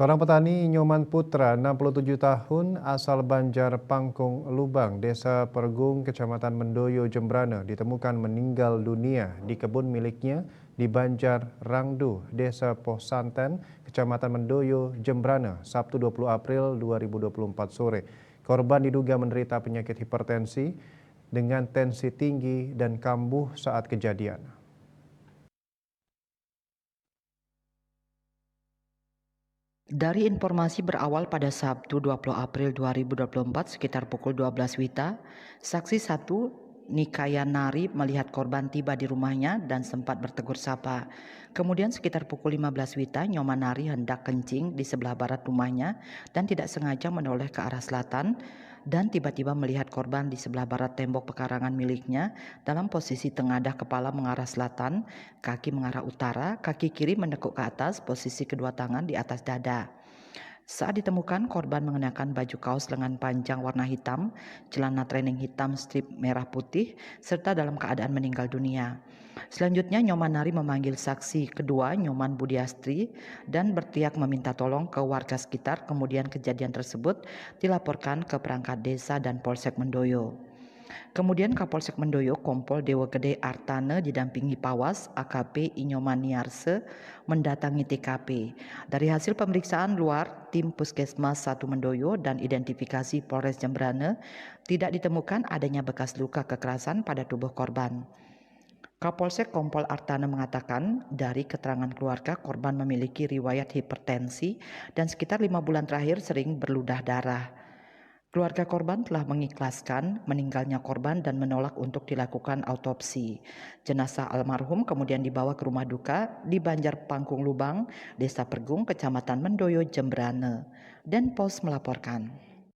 Seorang petani Nyoman Putra, 67 tahun, asal Banjar Pangkung Lubang, Desa Pergung, Kecamatan Mendoyo, Jembrana, ditemukan meninggal dunia di kebun miliknya di Banjar Rangdu, Desa Posanten, Kecamatan Mendoyo, Jembrana, Sabtu 20 April 2024 sore. Korban diduga menderita penyakit hipertensi dengan tensi tinggi dan kambuh saat kejadian. Dari informasi berawal pada Sabtu 20 April 2024 sekitar pukul 12 WITA, saksi satu Nikaya Nari melihat korban tiba di rumahnya dan sempat bertegur sapa. Kemudian sekitar pukul 15 WITA, Nyoman Nari hendak kencing di sebelah barat rumahnya dan tidak sengaja menoleh ke arah selatan dan tiba-tiba melihat korban di sebelah barat tembok pekarangan miliknya dalam posisi tengadah kepala mengarah selatan, kaki mengarah utara, kaki kiri menekuk ke atas, posisi kedua tangan di atas dada. Saat ditemukan, korban mengenakan baju kaos lengan panjang warna hitam, celana training hitam strip merah putih, serta dalam keadaan meninggal dunia. Selanjutnya, Nyoman Nari memanggil saksi kedua, Nyoman Budiastri, dan berteriak meminta tolong ke warga sekitar. Kemudian kejadian tersebut dilaporkan ke perangkat desa dan Polsek Mendoyo. Kemudian Kapolsek Mendoyo Kompol Dewa Gede Artane didampingi Pawas AKP Inyomaniarse mendatangi TKP. Dari hasil pemeriksaan luar tim Puskesmas 1 Mendoyo dan identifikasi Polres Jembrane tidak ditemukan adanya bekas luka kekerasan pada tubuh korban. Kapolsek Kompol Artane mengatakan dari keterangan keluarga korban memiliki riwayat hipertensi dan sekitar 5 bulan terakhir sering berludah darah. Keluarga korban telah mengikhlaskan meninggalnya korban dan menolak untuk dilakukan autopsi. Jenazah almarhum kemudian dibawa ke rumah duka di Banjar Pangkung Lubang, Desa Pergung, Kecamatan Mendoyo, Jembrane. Dan Pos melaporkan.